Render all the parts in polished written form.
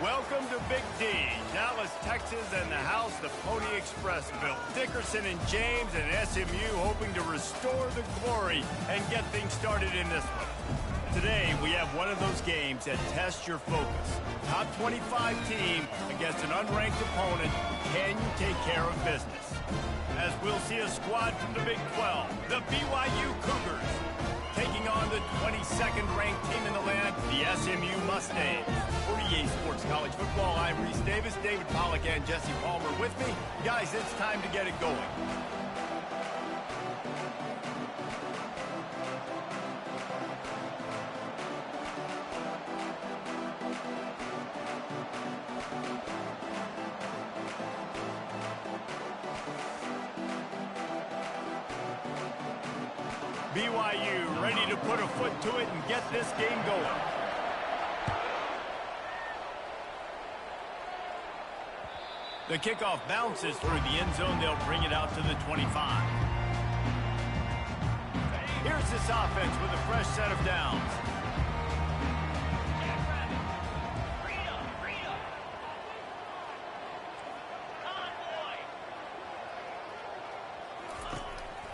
Welcome to Big D, Dallas, Texas, and the house the Pony Express built. Dickerson and James and SMU hoping to restore the glory and get things started in this one. Today, we have one of those games that tests your focus. Top 25 team against an unranked opponent. Can you take care of business? As we'll see a squad from the Big 12, the BYU Cougars, taking on the 22nd ranked team in the land, the SMU Mustangs. For EA Sports College Football, I'm Reese Davis, David Pollack, and Jesse Palmer with me. Guys, it's time to get it going. BYU ready to put a foot to it and get this game going. The kickoff bounces through the end zone. They'll bring it out to the 25. Here's this offense with a fresh set of downs.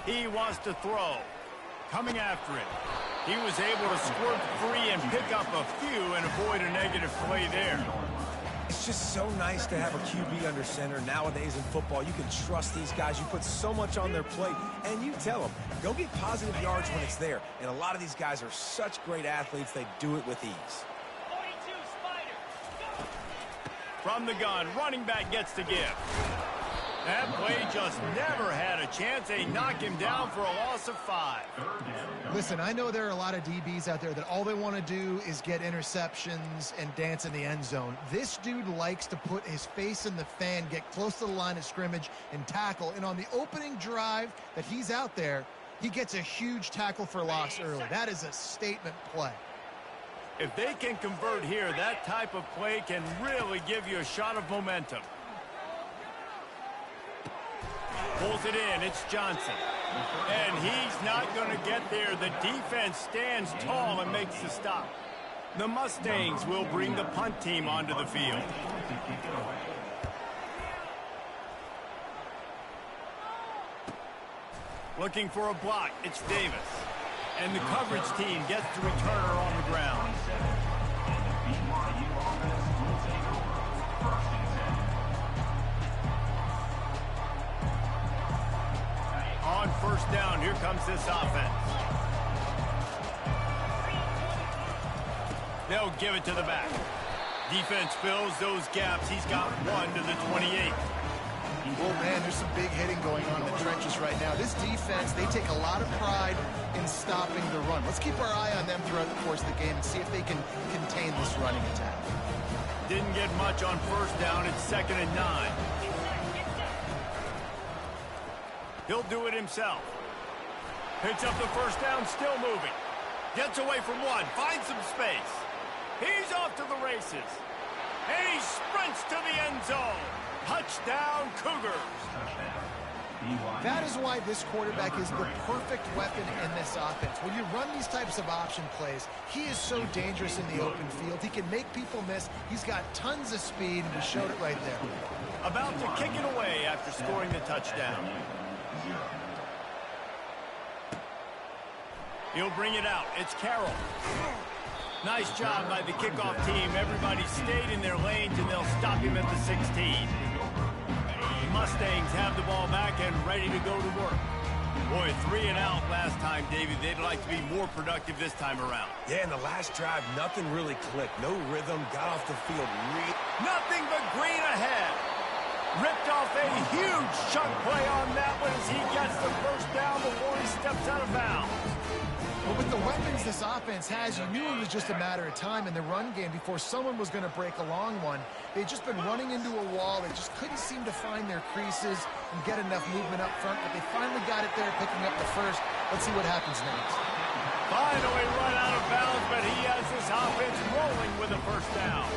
He wants to throw. Coming after him. He was able to squirt free and pick up a few and avoid a negative play there. It's just so nice to have a QB under center. Nowadays in football, you can trust these guys. You put so much on their plate, and you tell them, go get positive yards when it's there. And a lot of these guys are such great athletes, they do it with ease. From the gun, running back gets to give. That play just never had a chance. They knock him down for a loss of 5. Listen, I know there are a lot of DBs out there that all they want to do is get interceptions and dance in the end zone. This dude likes to put his face in the fan, get close to the line of scrimmage, and tackle. And on the opening drive that he's out there, he gets a huge tackle for loss early. That is a statement play. If they can convert here, that type of play can really give you a shot of momentum. Pulls it in. It's Johnson. And he's not going to get there. The defense stands tall and makes the stop. The Mustangs will bring the punt team onto the field. Looking for a block. It's Davis. And the coverage team gets the returner on the ground. On first down, here comes this offense. They'll give it to the back. Defense fills those gaps. He's got one to the 28. Well, man, there's some big hitting going on in the trenches right now. This defense, they take a lot of pride in stopping the run. Let's keep our eye on them throughout the course of the game and see if they can contain this running attack. Didn't get much on first down. It's 2nd and 9. He'll do it himself. Picks up the first down, still moving. Gets away from one, finds some space. He's off to the races. And he sprints to the end zone. Touchdown, Cougars. That is why this quarterback is the perfect weapon in this offense. When you run these types of option plays, he is so dangerous in the open field. He can make people miss. He's got tons of speed, and we showed it right there. About to kick it away after scoring the touchdown. He'll bring it out. It's Carroll. Nice job by the kickoff team. Everybody stayed in their lanes, and they'll stop him at the 16. The Mustangs have the ball back and ready to go to work. Boy, 3 and out last time, David. They'd like to be more productive this time around. Yeah, in the last drive, nothing really clicked. No rhythm, got off the field. Nothing but green ahead. Ripped off a huge chunk play on that one as he gets the first down before he steps out of bounds. But with the weapons this offense has, you knew it was just a matter of time in the run game before someone was going to break a long one. They'd just been running into a wall. They just couldn't seem to find their creases and get enough movement up front, but they finally got it there, picking up the first. Let's see what happens next. Finally run out of bounds, but he has this offense rolling with a first down.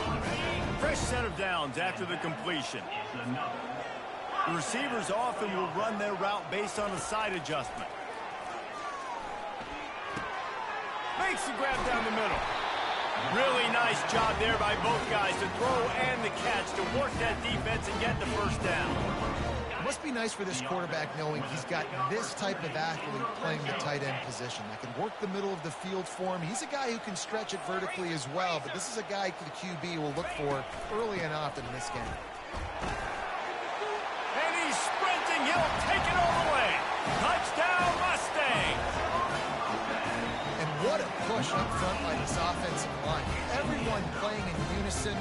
Fresh set of downs after the completion. The receivers often will run their route based on a side adjustment. Makes the grab down the middle. Really nice job there by both guys to throw and the catch to work that defense and get the first down. It must be nice for this quarterback knowing he's got this type of athlete playing the tight end position that can work the middle of the field for him. He's a guy who can stretch it vertically as well, but this is a guy the QB will look for early and often in this game. And he's sprinting. He'll take it all the way. Touchdown, Mustangs! And what a push up front by this offensive line. Everyone playing in unison,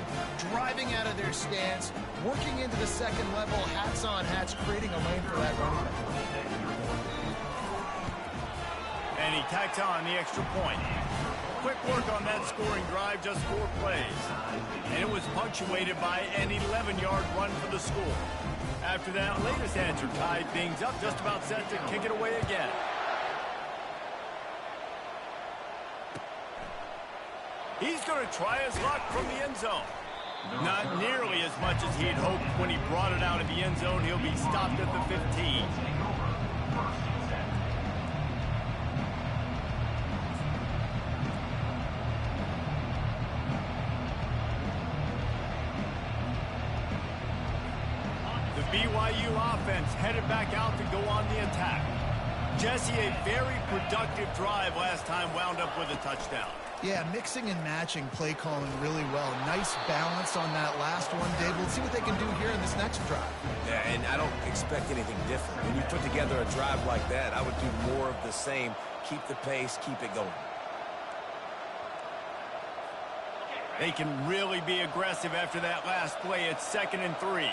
driving out of their stance, working into the second level, hats on hats, creating a lane for that running back. And he tacks on the extra point. Quick work on that scoring drive, just 4 plays. And it was punctuated by an 11-yard run for the score. After that latest answer tied things up, just about set to kick it away again. He's going to try his luck from the end zone. Not nearly as much as he'd hoped when he brought it out of the end zone. He'll be stopped at the 15. The BYU offense headed back out to go on the attack. Jesse, a very productive drive last time, wound up with a touchdown. Yeah, mixing and matching play calling really well. Nice balance on that last one, Dave. We'll see what they can do here in this next drive. Yeah, and I don't expect anything different. When you put together a drive like that, I would do more of the same. Keep the pace, keep it going. They can really be aggressive after that last play. It's 2nd and 3.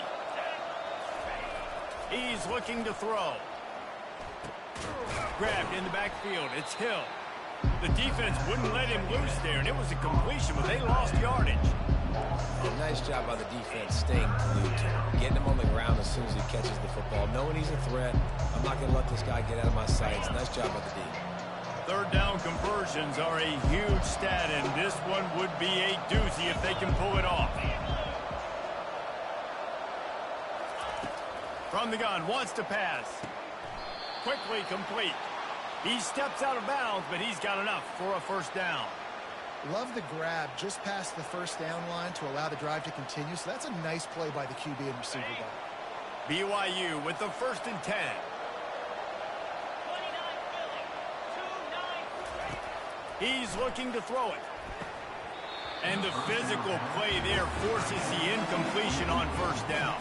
He's looking to throw. Grabbed in the backfield. It's Hill. The defense wouldn't let him loose there, and it was a completion, but they lost yardage. Nice job by the defense staying glued to him, getting him on the ground as soon as he catches the football, knowing he's a threat. I'm not going to let this guy get out of my sights. Nice job by the D. 3rd down conversions are a huge stat, and this one would be a doozy if they can pull it off. From the gun, wants to pass. Quickly complete. He steps out of bounds, but he's got enough for a first down. Love the grab just past the first down line to allow the drive to continue. So that's a nice play by the QB and receiver guy. BYU with the 1st and 10. He's looking to throw it. And the physical play there forces the incompletion on first down.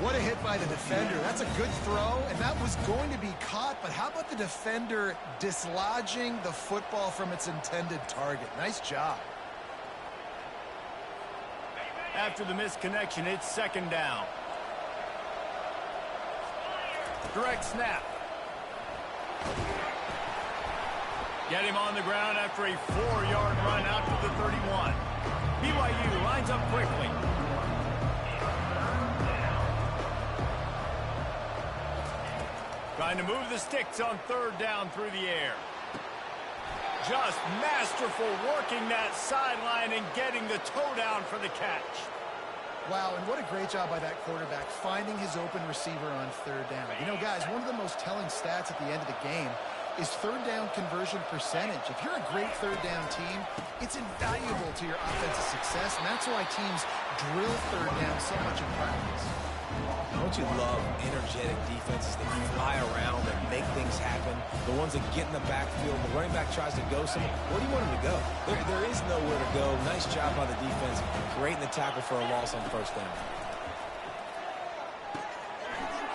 What a hit by the defender. That's a good throw, and that was going to be caught, but how about the defender dislodging the football from its intended target? Nice job. After the misconnection, it's 2nd down. Direct snap. Get him on the ground after a 4-yard run out to the 31. BYU lines up quickly. Trying to move the sticks on 3rd down through the air. Just masterful working that sideline and getting the toe down for the catch. Wow, and what a great job by that quarterback finding his open receiver on 3rd down. You know, guys, one of the most telling stats at the end of the game is 3rd down conversion percentage. If you're a great 3rd down team, it's invaluable to your offensive success, and that's why teams drill 3rd down so much in practice. Don't you love energetic defenses that fly around and make things happen? The ones that get in the backfield, the running back tries to go somewhere. Where do you want him to go? There is nowhere to go. Nice job by the defense, creating the tackle for a loss on 1st down.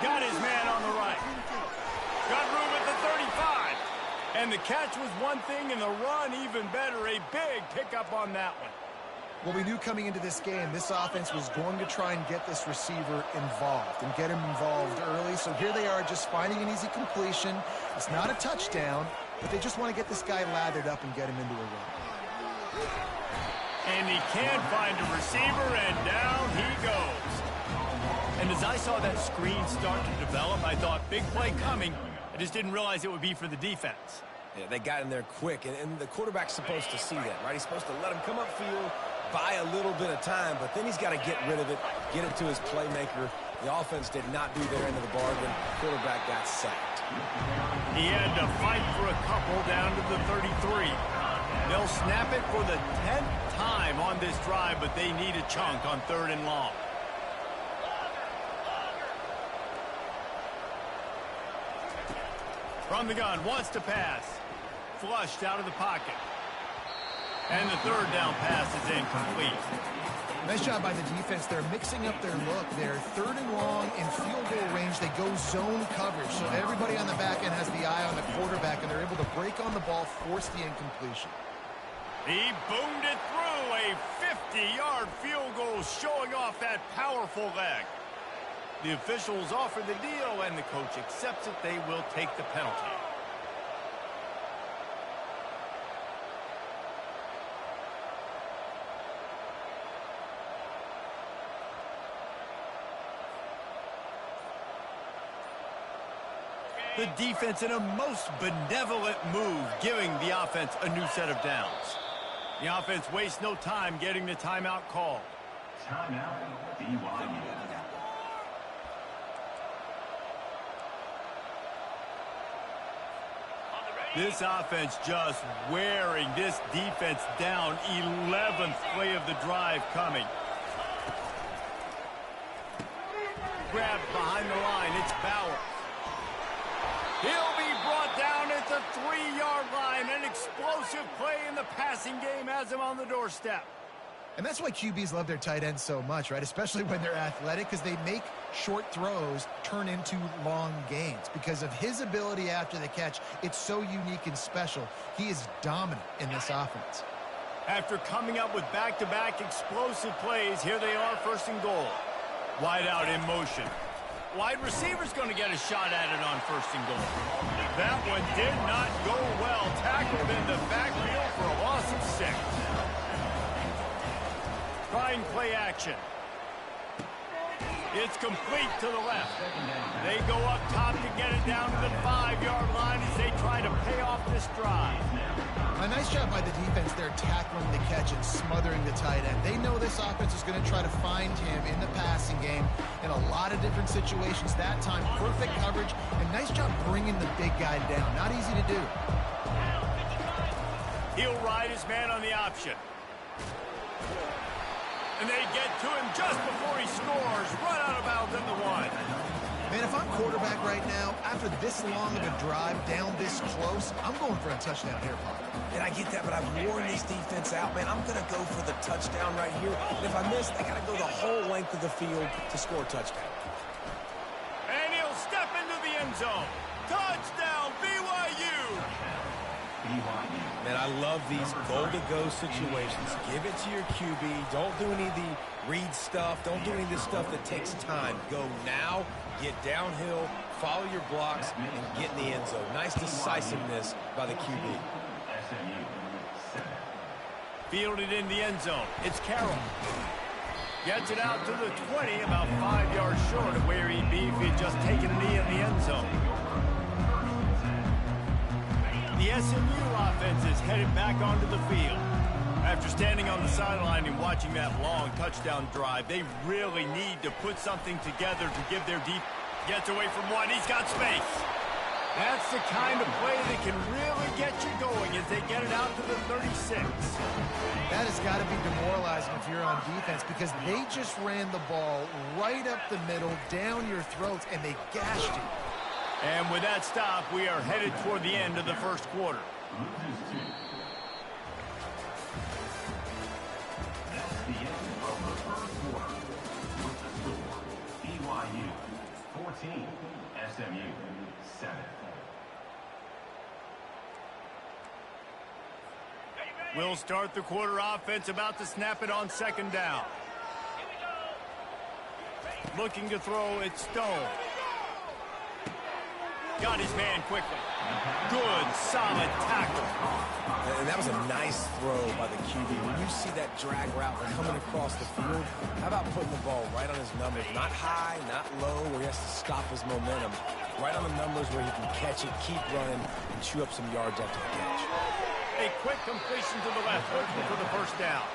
Got his man on the right. Got room at the 35. And the catch was one thing, and the run even better. A big pickup on that one. Well, we knew coming into this game, this offense was going to try and get this receiver involved and get him involved early. So here they are just finding an easy completion. It's not a touchdown, but they just want to get this guy lathered up and get him into a run. And he can find a receiver, and down he goes. And as I saw that screen start to develop, I thought, big play coming. I just didn't realize it would be for the defense. Yeah, they got in there quick, and the quarterback's supposed to see that, right? He's supposed to let him come upfield, buy a little bit of time, but then he's got to get rid of it, get it to his playmaker. The offense did not do their end of the bargain. Quarterback got sacked. He had to fight for a couple down to the 33. They'll snap it for the 10th time on this drive, but they need a chunk on 3rd and long. From the gun, wants to pass. Flushed out of the pocket. And the 3rd down pass is incomplete. Nice job by the defense. They're mixing up their look. They're 3rd and long in field goal range. They go zone coverage. So everybody on the back end has the eye on the quarterback, and they're able to break on the ball, force the incompletion. He boomed it through. A 50-yard field goal showing off that powerful leg. The officials offer the deal, and the coach accepts it. They will take the penalty. The defense in a most benevolent move, giving the offense a new set of downs. The offense wastes no time getting the timeout called. Timeout, BYU. This offense just wearing this defense down. 11th play of the drive coming. Grabbed behind the line. It's Bauer. He'll be brought down at the 3-yard line. An explosive play in the passing game has him on the doorstep. And that's why QBs love their tight ends so much, right? Especially when they're athletic, because they make short throws turn into long gains. Because of his ability after the catch, it's so unique and special. He is dominant in this offense. After coming up with back-to-back explosive plays, here they are, 1st and goal. Wide out in motion. Wide receiver's going to get a shot at it on 1st and goal. That one did not go well. Tackled in the backfield for a loss of 6. Trying play action. It's complete to the left. They go up top to get it down to the 5-yard line as they try to pay off this drive. A nice job by the defense there, tackling the catch and smothering the tight end. They know this offense is going to try to find him in the passing game in a lot of different situations. That time, perfect coverage, and nice job bringing the big guy down. Not easy to do. He'll ride his man on the option. And they get to him just before he scores. Run out of bounds at the 1. Man, if I'm quarterback right now, after this long of a drive down this close, I'm going for a touchdown here, Pop. And I get that, but I've worn this defense out, man. I'm going to go for the touchdown right here. And if I miss, I got to go the whole length of the field to score a touchdown. And he'll step into the end zone. Touchdown, BYU! Man, I love these goal-to-go situations. Give it to your QB. Don't do any of the read stuff. Don't do any of this stuff that takes time. Go now, get downhill, follow your blocks, and get in the end zone. Nice decisiveness by the QB. Fielded in the end zone. It's Carroll. Gets it out to the 20, about 5 yards short of where he'd be if he'd just taken a knee in the end zone. The SMU offense is headed back onto the field. After standing on the sideline and watching that long touchdown drive, they really need to put something together to give their deep. Gets away from one. He's got space. That's the kind of play that can really get you going as they get it out to the 36. That has got to be demoralizing if you're on defense, because they just ran the ball right up the middle, down your throats, and they gashed you. And with that stop, we are headed toward the end of the 1st quarter. That's the end of the 1st quarter. With the score, BYU 14, SMU 7. We'll start the quarter. Offense about to snap it on 2nd down. Looking to throw, it's Stone. Got his man quickly. Good, solid tackle. And that was a nice throw by the QB. When you see that drag route coming across the field, how about putting the ball right on his numbers? Not high, not low, where he has to stop his momentum. Right on the numbers where he can catch it, keep running, and chew up some yards after the catch. A quick completion to the left, looking for the 1st down.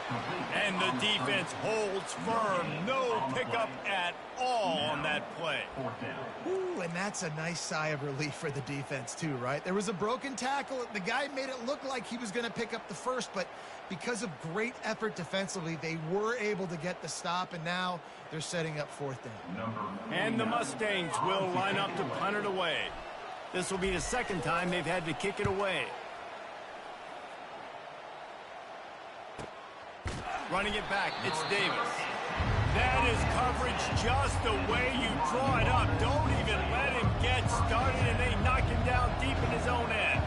And the defense holds firm. No pickup at all on that play. play. Fourth down. Ooh, and that's a nice sigh of relief for the defense too, right? There was a broken tackle. The guy made it look like he was going to pick up the first, but because of great effort defensively, they were able to get the stop, and now they're setting up fourth down. And the Mustangs will line up to punt it away. This will be the second time they've had to kick it away. Running it back, it's Davis. That is coverage just the way you draw it up. Don't even let him get started, and they knock him down deep in his own end.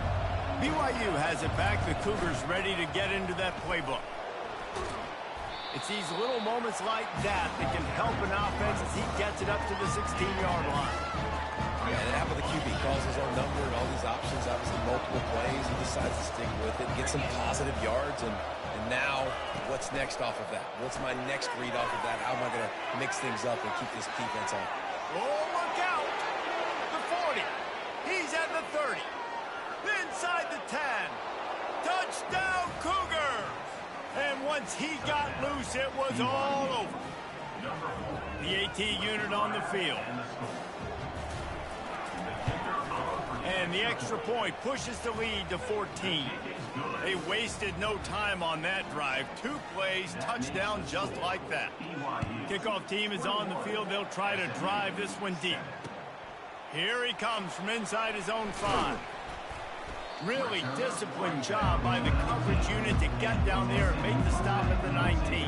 BYU has it back. The Cougars ready to get into that playbook. It's these little moments like that that can help an offense as he gets it up to the 16-yard line. Yeah, and half of the QB calls his own number and all these options, obviously multiple plays. He decides to stick with it, get some positive yards, and now what's next off of that? What's my next read off of that? How am I going to mix things up and keep this defense on? Oh, look out! The 40. He's at the 30. Inside the 10. Touchdown, Cougars! And once he got loose, it was all over. The AT unit on the field. And the extra point pushes the lead to 14. They wasted no time on that drive. 2 plays, touchdown just like that. Kickoff team is on the field. They'll try to drive this one deep. Here he comes from inside his own 5. Really disciplined job by the coverage unit to get down there and make the stop at the 19.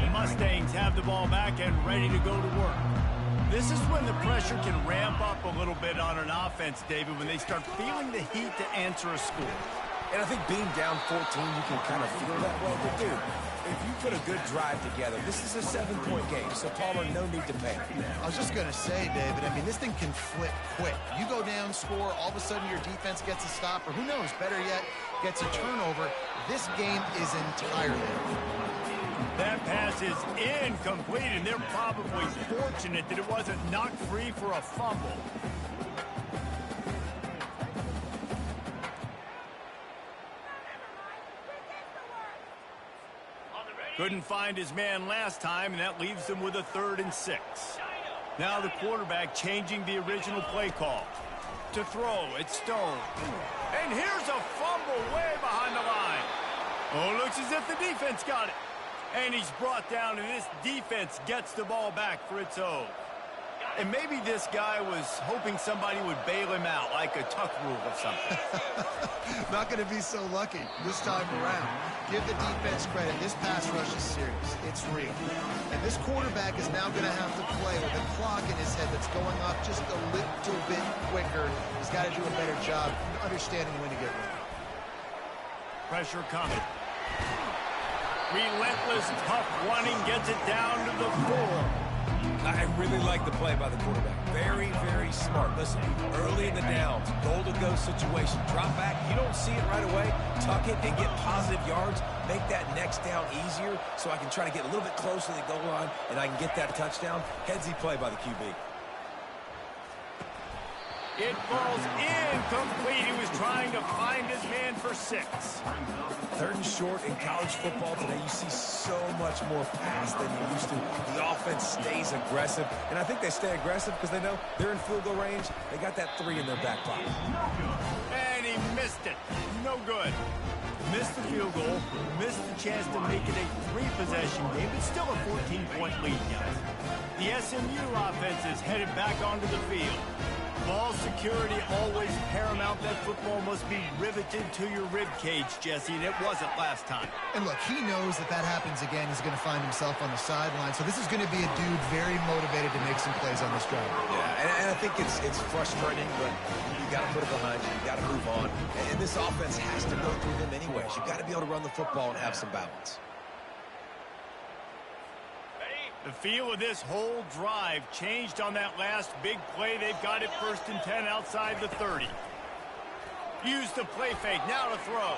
The Mustangs have the ball back and ready to go to work. This is when the pressure can ramp up a little bit on an offense, David, when they start feeling the heat to answer a score. And I think being down 14, you can kind of feel that way. But, dude, if you put a good drive together, this is a 7-point game, so Palmer, no need to panic. I was just going to say, David, I mean, this thing can flip quick. You go down, score, all of a sudden your defense gets a stop, or who knows, better yet, gets a turnover. This game is entirely over. That pass is incomplete, and they're probably fortunate that it wasn't knocked free for a fumble. Couldn't find his man last time, and that leaves him with a 3rd and 6. Now the quarterback changing the original play call. To throw, it's Stone. And here's a fumble way behind the line. Oh, looks as if the defense got it. And he's brought down, and this defense gets the ball back for its own. And maybe this guy was hoping somebody would bail him out, like a tuck rule or something. Not going to be so lucky this time around. Give the defense credit. This pass rush is serious. It's real. And this quarterback is now going to have to play with a clock in his head that's going off just a little bit quicker. He's got to do a better job understanding when to get ready. Pressure coming. Relentless, tough running, gets it down to the 4. I really like the play by the quarterback. Very, very smart. Listen, early in the downs, goal-to-go situation. Drop back, you don't see it right away. Tuck it and get positive yards. Make that next down easier so I can try to get a little bit closer to the goal line and I can get that touchdown. Headsy play by the QB. It falls incomplete. He was trying to find his man for 6. 3rd and short in college football today. You see so much more pass than you used to. The offense stays aggressive, and I think they stay aggressive because they know they're in field goal range. They got that 3 in their back pocket. And he missed it. No good. Missed the field goal. Missed the chance to make it a 3-possession game, but still a 14-point lead, guys. The SMU offense is headed back onto the field. Ball security always paramount. That football must be riveted to your rib cage, Jesse, and it wasn't last time. And look, he knows that that happens again. He's going to find himself on the sideline. So this is going to be a dude very motivated to make some plays on this drive. Yeah, and I think it's frustrating, but you got to put it behind you. You got to move on. And this offense has to go through them anyways. You got to be able to run the football and have some balance. The feel of this whole drive changed on that last big play. They've got it 1st and 10 outside the 30. Use the play fake. Now to throw.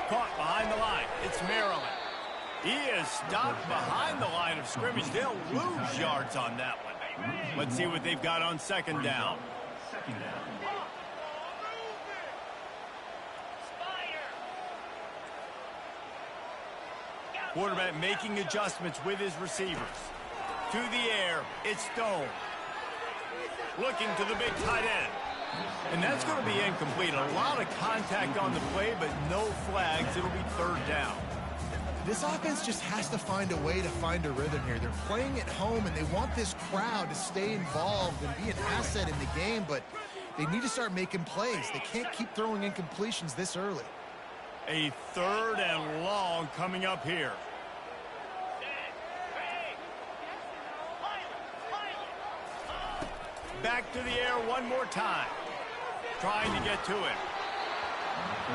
Caught behind the line. It's Maryland. He is stopped behind the line of scrimmage. They'll lose yards on that one. Let's see what they've got on 2nd down. Quarterback making adjustments with his receivers. To the air, it's Stone. Looking to the big tight end. And that's going to be incomplete. A lot of contact on the play, but no flags. It'll be third down. This offense just has to find a way to find a rhythm here. They're playing at home, and they want this crowd to stay involved and be an asset in the game, but they need to start making plays. They can't keep throwing incompletions this early. A third and long coming up here. Back to the air one more time. Trying to get to it.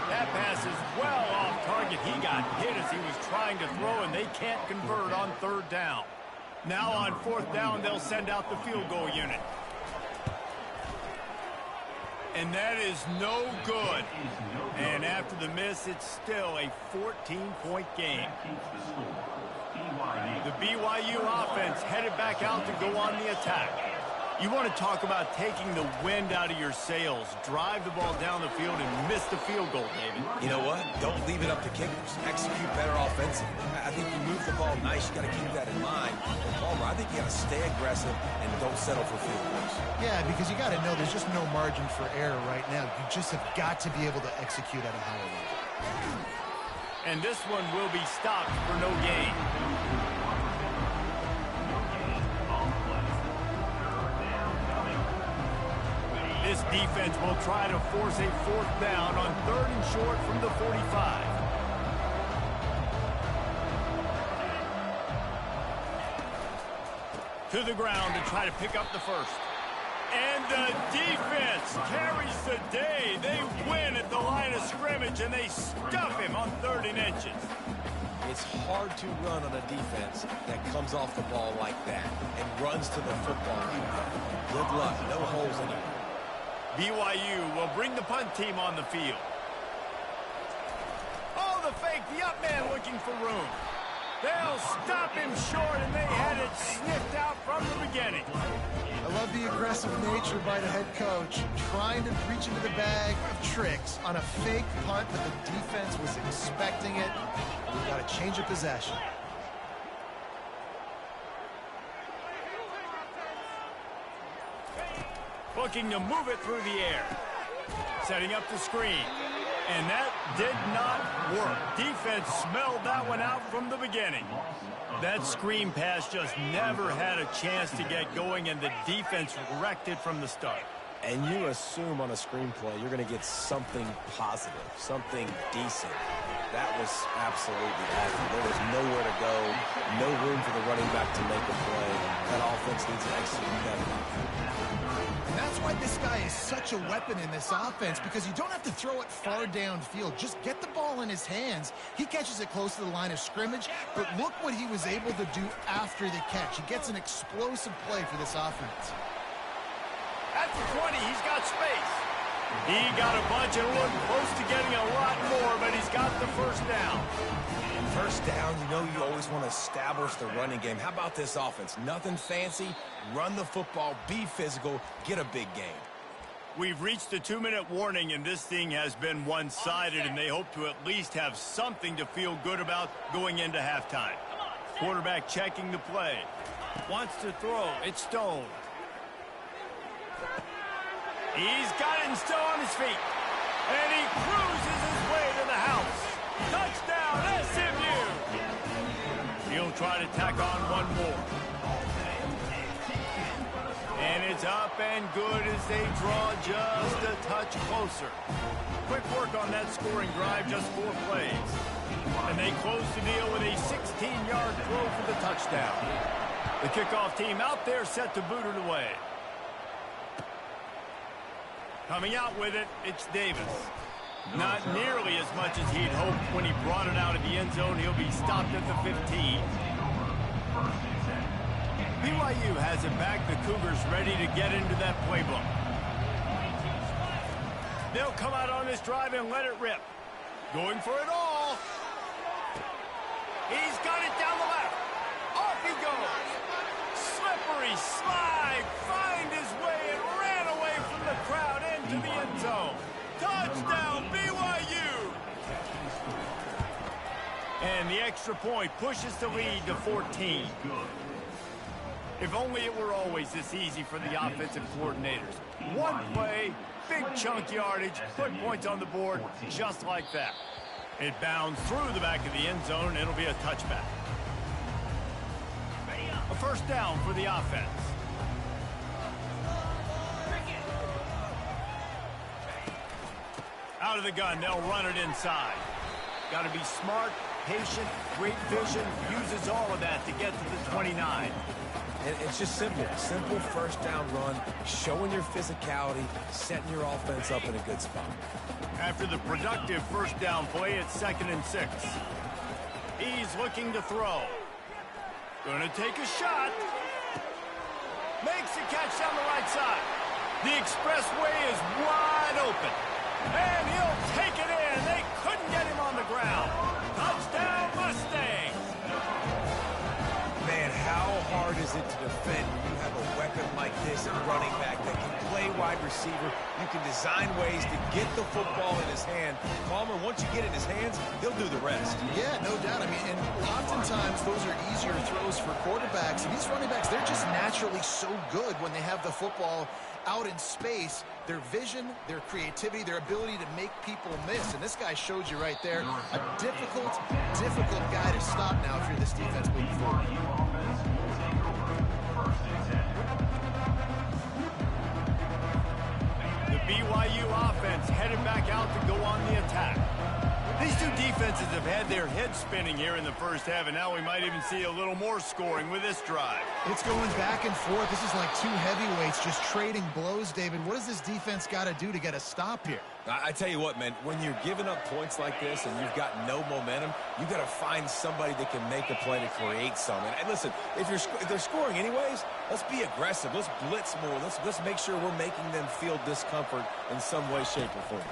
That pass is well off target. He got hit as he was trying to throw, and they can't convert on third down. Now on fourth down, they'll send out the field goal unit. And that is no good. And after the miss, it's still a 14-point game. The BYU offense headed back out to go on the attack. You want to talk about taking the wind out of your sails. Drive the ball down the field and miss the field goal, David. You know what? Don't leave it up to kickers. Execute better offensively. I think you move the ball nice. You got to keep that in mind. But Palmer, I think you got to stay aggressive and don't settle for field goals. Yeah, because you got to know there's just no margin for error right now. You just have got to be able to execute at a higher level. And this one will be stopped for no gain. This defense will try to force a fourth down on third and short from the 45. To the ground to try to pick up the first. And the defense carries the day. They win at the line of scrimmage, and they stuff him on 30 inches. It's hard to run on a defense that comes off the ball like that and runs to the football like that. Good luck. No holes anywhere. BYU will bring the punt team on the field. Oh, the fake, the up man looking for room. They'll stop him short, and they had it sniffed out from the beginning. I love the aggressive nature by the head coach, trying to reach into the bag of tricks on a fake punt, but the defense was expecting it. We've got a change of possession. Looking to move it through the air. Setting up the screen. And that did not work. Defense smelled that one out from the beginning. That screen pass just never had a chance to get going, and the defense wrecked it from the start. And you assume on a screenplay you're going to get something positive, something decent. That was absolutely awful. There was nowhere to go, no room for the running back to make a play. That offense needs to execute that. That's why this guy is such a weapon in this offense, because you don't have to throw it far downfield. Just get the ball in his hands. He catches it close to the line of scrimmage, but look what he was able to do after the catch. He gets an explosive play for this offense. At the 20, he's got space. He got a bunch and looked close to getting a lot more, but he's got the first down. First down, you know you always want to establish the running game. How about this offense? Nothing fancy. Run the football, be physical, get a big game. We've reached the 2-minute warning, and this thing has been one-sided, and they hope to at least have something to feel good about going into halftime. Quarterback checking the play. Wants to throw. It's Stone. He's got it and still on his feet. And he cruises his way to the house. Touchdown, SMU! He'll try to tack on one more. And it's up and good as they draw just a touch closer. Quick work on that scoring drive, just 4 plays. And they close the deal with a 16-yard throw for the touchdown. The kickoff team out there set to boot it away. Coming out with it, it's Davis. Not nearly as much as he'd hoped when he brought it out of the end zone. He'll be stopped at the 15. BYU has it back. The Cougars ready to get into that playbook. They'll come out on this drive and let it rip. Going for it all. He's got it down the left. Off he goes. Slippery slide. Find his way and ran away from the crowd into the end zone. Touchdown, BYU! And the extra point pushes the lead to 14. If only it were always this easy for the offensive coordinators. One play, big chunk yardage, put points on the board just like that. It bounds through the back of the end zone, and it'll be a touchback. A first down for the offense. Out of the gun, they'll run it inside. Got to be smart, patient, great vision, uses all of that to get to the 29. And it's just simple. Simple first down run, showing your physicality, setting your offense up in a good spot. After the productive first down play, it's 2nd and 6. He's looking to throw. Gonna take a shot. Makes the catch down the right side. The expressway is wide open. And he'll take it in. They couldn't get him on the ground. Touchdown, Mustangs. Man, how hard is it to defend when you have a weapon like this at running back that can play wide receiver? You can design ways to get the football in his hand. Palmer, once you get it in his hands, he'll do the rest. Yeah, no doubt. I mean, and oftentimes those are easier throws for quarterbacks. And these running backs, they're just naturally so good when they have the football out in space. Their vision, their creativity, their ability to make people miss. And this guy showed you right there, a difficult guy to stop now if you're this defense moving forward. The BYU offense headed back out to go on the attack. These two defenses have had their heads spinning here in the first half, and now we might even see a little more scoring with this drive. It's going back and forth. This is like two heavyweights just trading blows, David. What does this defense got to do to get a stop here? I tell you what, man, when you're giving up points like this and you've got no momentum, you got to find somebody that can make a play to create something. And listen, if they're scoring anyways, let's be aggressive. Let's blitz more. Let's make sure we're making them feel discomfort in some way, shape, or form.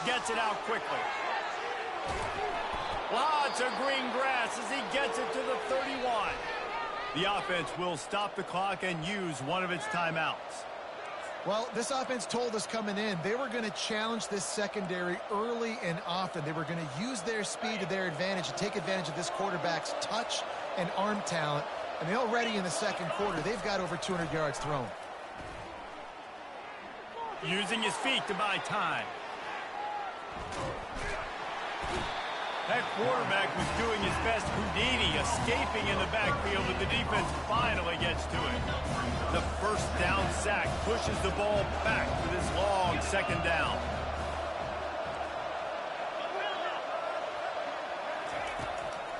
Gets it out quickly. Lots of green grass as he gets it to the 31. The offense will stop the clock and use one of its timeouts. Well, this offense told us coming in they were going to challenge this secondary early and often. They were going to use their speed to their advantage and take advantage of this quarterback's touch and arm talent. And they already in the second quarter, they've got over 200 yards thrown. Using his feet to buy time. That quarterback was doing his best Houdini, escaping in the backfield, but the defense finally gets to it. The first down sack pushes the ball back for this long second down.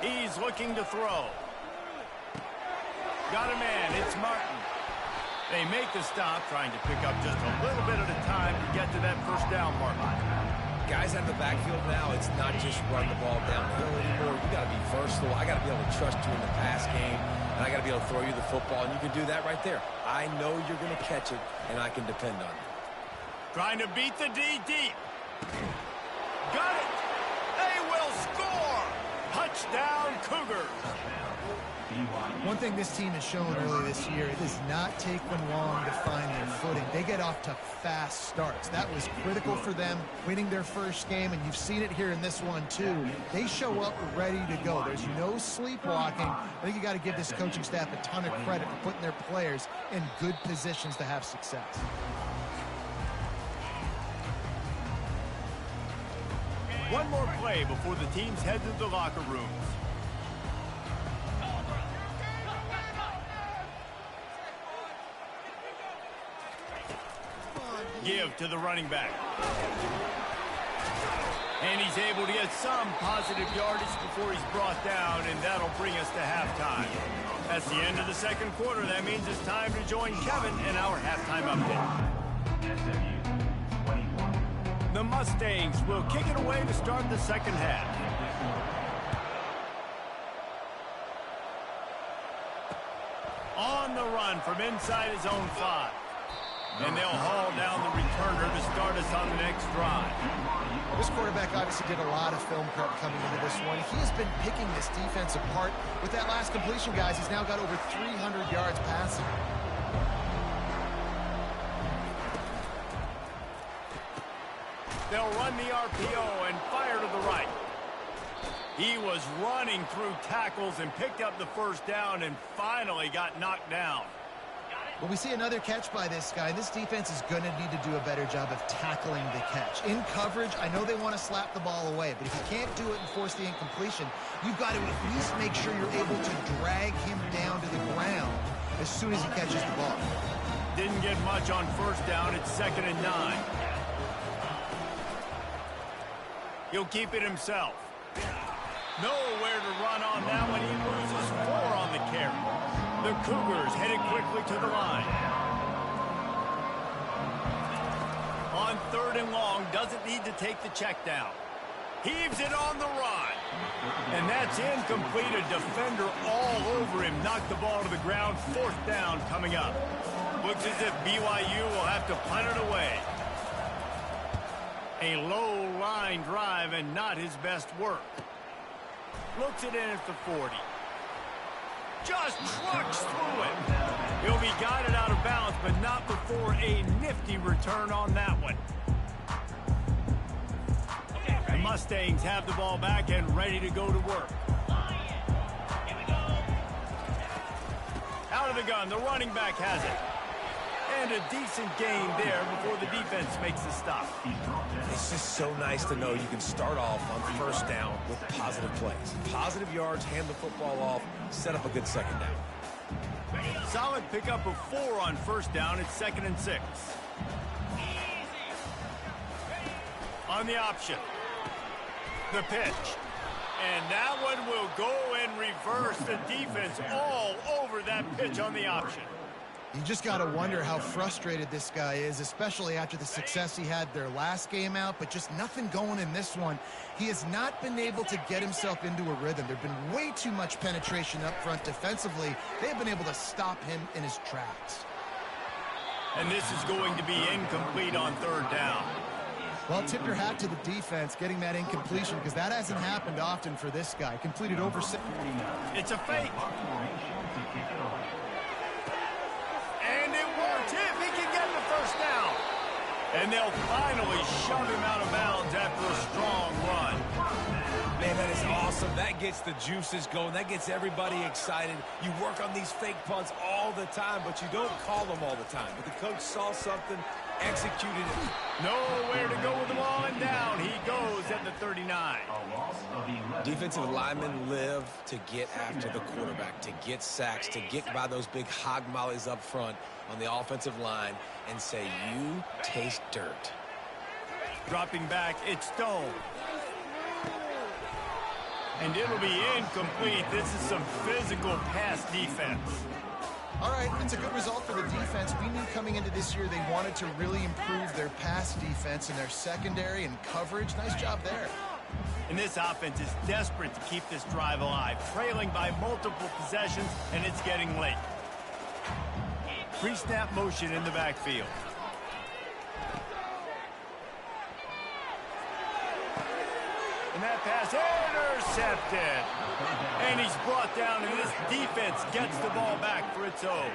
He's looking to throw. Got a man, it's Martin. They make the stop, trying to pick up just a little bit at a time to get to that first down mark. Guys out of the backfield now, it's not just run the ball downhill anymore. You got to be versatile. I got to be able to trust you in the pass game, and I got to be able to throw you the football, and you can do that right there. I know you're going to catch it, and I can depend on you. Trying to beat the D deep. Got it. They will score. Touchdown, Cougars. One thing this team has shown early this year, it does not take them long to find their footing. They get off to fast starts. That was critical for them, winning their first game, and you've seen it here in this one too. They show up ready to go. There's no sleepwalking. I think you got to give this coaching staff a ton of credit for putting their players in good positions to have success. One more play before the teams head to the locker rooms. Give to the running back. And he's able to get some positive yardage before he's brought down, and that'll bring us to halftime. That's the end of the second quarter. That means it's time to join Kevin in our halftime update. The Mustangs will kick it away to start the second half. On the run from inside his own 5. And they'll haul down the returner to start us on the next drive. This quarterback obviously did a lot of film prep coming into this one. He has been picking this defense apart. With that last completion, guys, he's now got over 300 yards passing. They'll run the RPO and fire to the right. He was running through tackles and picked up the first down and finally got knocked down. Well, we see another catch by this guy. This defense is going to need to do a better job of tackling the catch. In coverage, I know they want to slap the ball away, but if you can't do it and force the incompletion, you've got to at least make sure you're able to drag him down to the ground as soon as he catches the ball. Didn't get much on first down. It's 2nd and 9. He'll keep it himself. Nowhere to run on that one. He loses 4 on the carry. The Cougars headed quickly to the line. On 3rd and long, doesn't need to take the check down. Heaves it on the run. And that's incomplete. A defender all over him. Knocked the ball to the ground. 4th down coming up. Looks as if BYU will have to punt it away. A low line drive and not his best work. Looks it in at the 40. Just trucks through it. He'll be guided out of bounds, but not before a nifty return on that one. The Mustangs have the ball back and ready to go to work. Out of the gun, the running back has it. And a decent gain there before the defense makes the stop. It's just so nice to know you can start off on first down with positive plays. Positive yards, hand the football off, set up a good second down. Solid pickup of 4 on first down. It's 2nd and 6. On the option. The pitch. And that one will go and reverse. The defense all over that pitch on the option. You just got to wonder how frustrated this guy is, especially after the success he had their last game out, but just nothing going in this one. He has not been able to get himself into a rhythm. There's been way too much penetration up front defensively. They've been able to stop him in his tracks. And this is going to be incomplete on 3rd down. Well, tip your hat to the defense getting that incompletion because that hasn't happened often for this guy. Completed over 6. It's a fake. And it works if he can get the first down. And they'll finally shove him out of bounds after a strong run. Man, that is awesome. That gets the juices going. That gets everybody excited. You work on these fake punts all the time, but you don't call them all the time. But the coach saw something, executed it. Nowhere to go with the ball, and down he goes at the 39. Defensive linemen live to get after the quarterback, to get sacks, to get by those big hog mollies up front on the offensive line and say, you taste dirt. Dropping back, it's Stone. And it'll be incomplete. This is some physical pass defense. All right, it's a good result for the defense. We knew coming into this year they wanted to really improve their pass defense and their secondary and coverage. Nice job there. And this offense is desperate to keep this drive alive, trailing by multiple possessions, and it's getting late. Pre-snap motion in the backfield. And that pass intercepted. And he's brought down, and this defense gets the ball back for its own.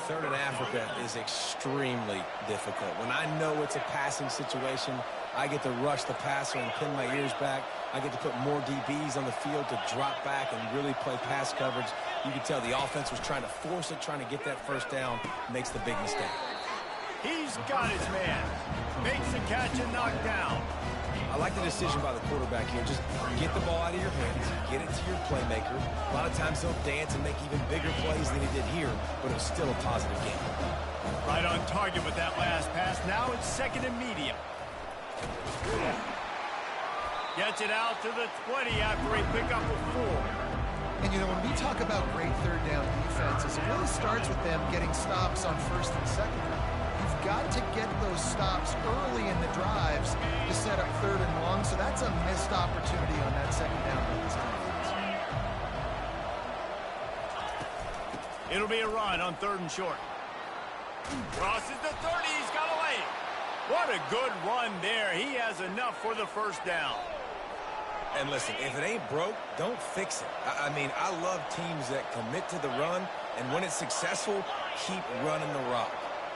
3rd and Africa is extremely difficult. When I know it's a passing situation, I get to rush the passer and pin my ears back. I get to put more DBs on the field to drop back and really play pass coverage. You can tell the offense was trying to force it, trying to get that first down, makes the big mistake. He's got his man. Makes the catch and knocked down. I like the decision by the quarterback here. Just get the ball out of your hands, get it to your playmaker. A lot of times he'll dance and make even bigger plays than he did here, but it was still a positive game. Right on target with that last pass. Now it's 2nd and medium. Gets it out to the 20 after a pickup of 4. And, you know, when we talk about great 3rd down defenses, it really starts with them getting stops on 1st and 2nd down. You've got to get those stops early in the drives to set up 3rd and long, so that's a missed opportunity on that 2nd down. It'll be a run on 3rd and short. Crosses the 30, he's got a lane. What a good run there. He has enough for the first down. And listen, if it ain't broke, don't fix it. I mean, I love teams that commit to the run, and when it's successful, keep running the rock.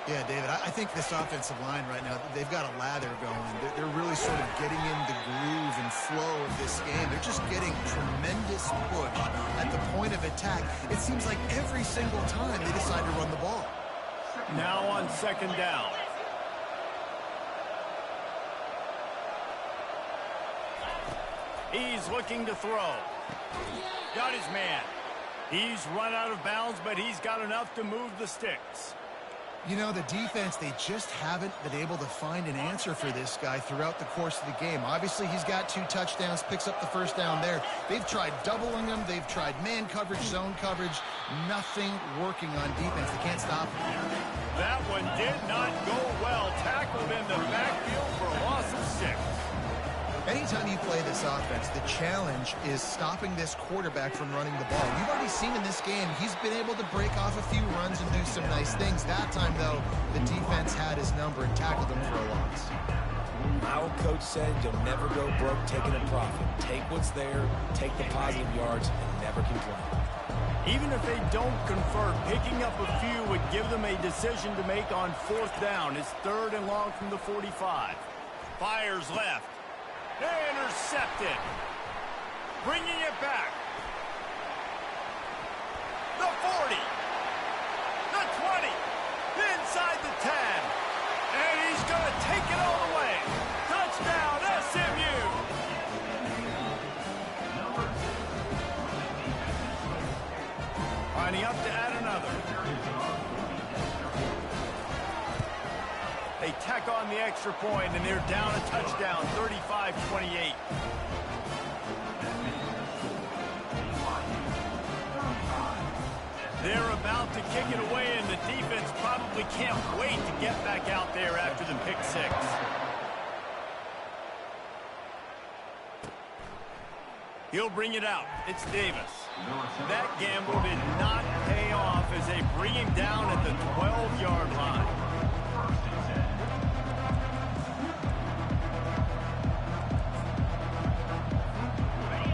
Yeah, David, I think this offensive line right now, they've got a lather going. They're really sort of getting in the groove and flow of this game. They're just getting tremendous push at the point of attack. It seems like every single time they decide to run the ball. Now on second down. He's looking to throw. Got his man. He's run out of bounds, but he's got enough to move the sticks. You know, the defense, they just haven't been able to find an answer for this guy throughout the course of the game. Obviously, he's got 2 touchdowns, picks up the first down there. They've tried doubling him. They've tried man coverage, zone coverage. Nothing working on defense. They can't stop him. That one did not go well. Tackled in the backfield for a loss of 6. Anytime you play this offense, the challenge is stopping this quarterback from running the ball. You've already seen in this game, he's been able to break off a few runs and do some nice things. That time, though, the defense had his number and tackled him for a loss. My old coach said you'll never go broke taking a profit. Take what's there, take the positive yards, and never complain. Even if they don't convert, picking up a few would give them a decision to make on 4th down. It's 3rd and long from the 45. Fires left. Intercepted. Bringing it back. The 40. The 20. Inside the 10. And he's going to take it all the way. Touchdown, SMU. Lining up to add another. They tack on the extra point, and they're down a touchdown, 35-28. They're about to kick it away, and the defense probably can't wait to get back out there after the pick 6. He'll bring it out. It's Davis. That gamble did not pay off as they bring him down at the 12-yard line.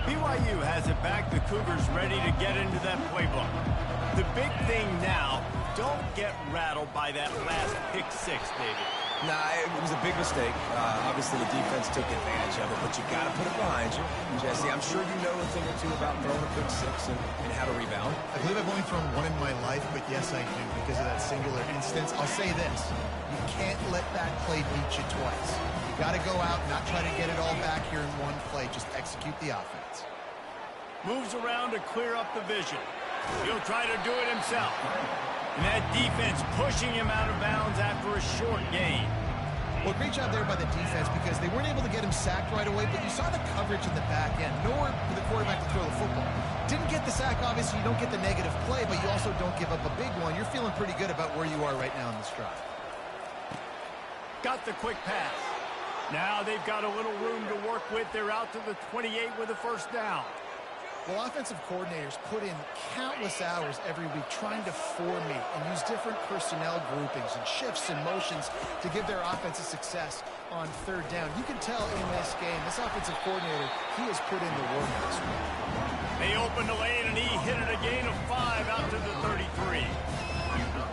BYU has it back. The Cougars ready to get into that playbook. The big thing now, don't get rattled by that last pick 6, David. Nah, it was a big mistake. Obviously, the defense took advantage of it, but you got to put it behind you. Jesse, I'm sure you know a thing or two about throwing a pick 6 and how to rebound. I believe I've only thrown one in my life, but yes, I do because of that singular instance. I'll say this. You can't let that play beat you twice. You got to go out, not try to get it all back here in one play. Just execute the offense. Moves around to clear up the vision. He'll try to do it himself. And that defense pushing him out of bounds after a short gain. Well, great job there by the defense because they weren't able to get him sacked right away, but you saw the coverage in the back end. Nowhere for the quarterback to throw the football. Didn't get the sack, obviously. You don't get the negative play, but you also don't give up a big one. You're feeling pretty good about where you are right now in this drive. Got the quick pass. Now they've got a little room to work with. They're out to the 28 with a first down. Well, offensive coordinators put in countless hours every week trying to formate and use different personnel groupings and shifts and motions to give their offense a success on 3rd down. You can tell in this game, this offensive coordinator, he has put in the work this week. They opened the lane, and he hit it a gain of 5 out to the 33.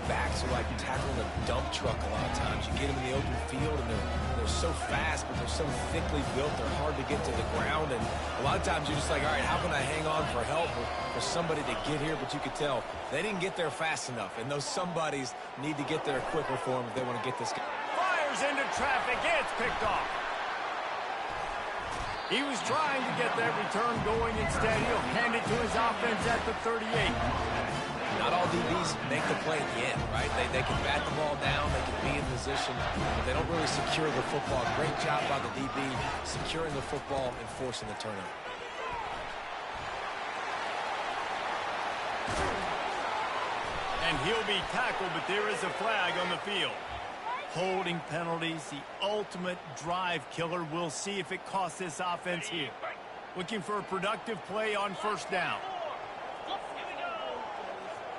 Backs are like tackling a dump truck a lot of times. You get them in the open field, and they're so fast, but they're so thickly built, they're hard to get to the ground. And a lot of times you're just like, all right, how can I hang on for help or for somebody to get here? But you could tell they didn't get there fast enough, and those somebodies need to get there quicker for them if they want to get this guy. Fires into traffic. It's picked off. He was trying to get that return going. Instead, he'll hand it to his offense at the 38. Not all DBs make the play at the end, right? They can bat the ball down, they can be in position, but they don't really secure the football. Great job by the DB securing the football and forcing the turnover. And he'll be tackled, but there is a flag on the field. Holding penalties, the ultimate drive killer. We'll see if it costs this offense here. Looking for a productive play on first down.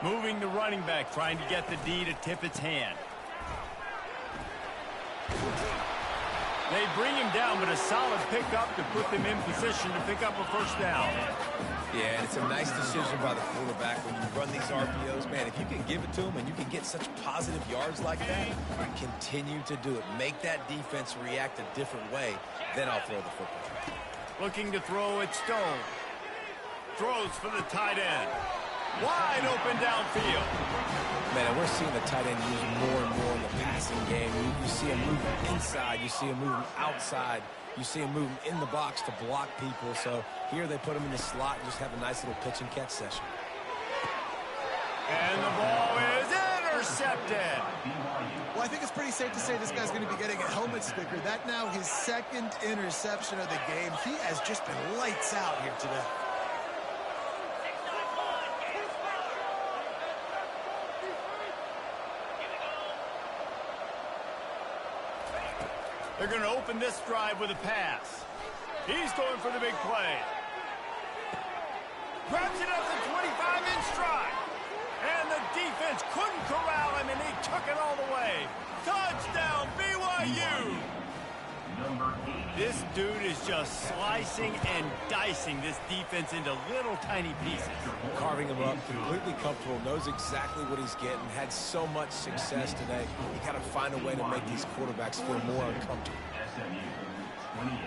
Moving the running back, trying to get the D to tip its hand. They bring him down, but a solid pickup to put them in position to pick up a first down. Yeah, and it's a nice decision by the quarterback when you run these RPOs. Man, if you can give it to them and you can get such positive yards like that, continue to do it. Make that defense react a different way, then I'll throw the football. Looking to throw at Stone. Throws for the tight end. Wide open downfield. Man, and we're seeing the tight end used more and more in the passing game. You see him moving inside. You see him moving outside. You see him moving in the box to block people. So here they put him in the slot and just have a nice little pitch and catch session. And the ball is intercepted. Well, I think it's pretty safe to say this guy's going to be getting a helmet sticker. That now his second interception of the game. He has just been lights out here today. They're going to open this drive with a pass. He's going for the big play. Grabs it up the 25-inch stride. And the defense couldn't corral him, and he took it all the way. Touchdown, BYU! This dude is just slicing and dicing this defense into little tiny pieces. Carving him up, completely comfortable, knows exactly what he's getting, had so much success today. You got to find a way to make these quarterbacks feel more uncomfortable. SMU 28.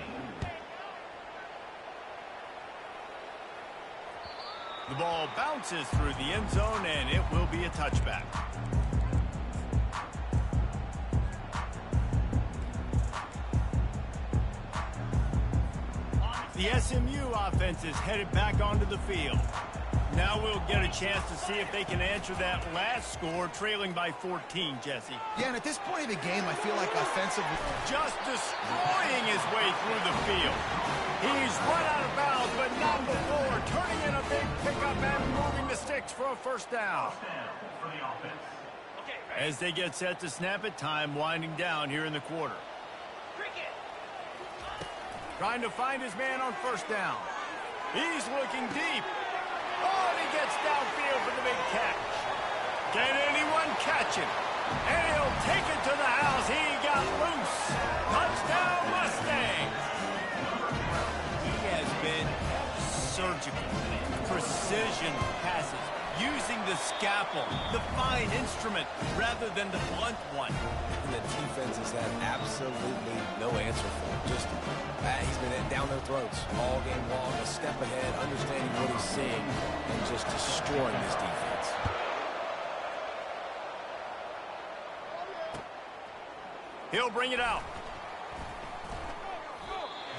The ball bounces through the end zone, and it will be a touchback. The SMU offense is headed back onto the field. Now we'll get a chance to see if they can answer that last score, trailing by 14, Jesse. Yeah, and at this point of the game, I feel like offensively, Just destroying his way through the field. He's run out of bounds, but not before. Turning in a big pickup and moving the sticks for a first down. For the offense. As they get set to snap it, time winding down here in the quarter. Trying to find his man on first down. He's looking deep. Oh, and he gets downfield for the big catch. Can anyone catch him? And he'll take it to the house. He got loose. Touchdown, Mustangs. He has been surgical. Precision passes. Using the scalpel, the fine instrument, rather than the blunt one. The defense has had absolutely no answer for him. Just, he's been down their throats all game long, a step ahead, understanding what he's seeing, and just destroying this defense. He'll bring it out.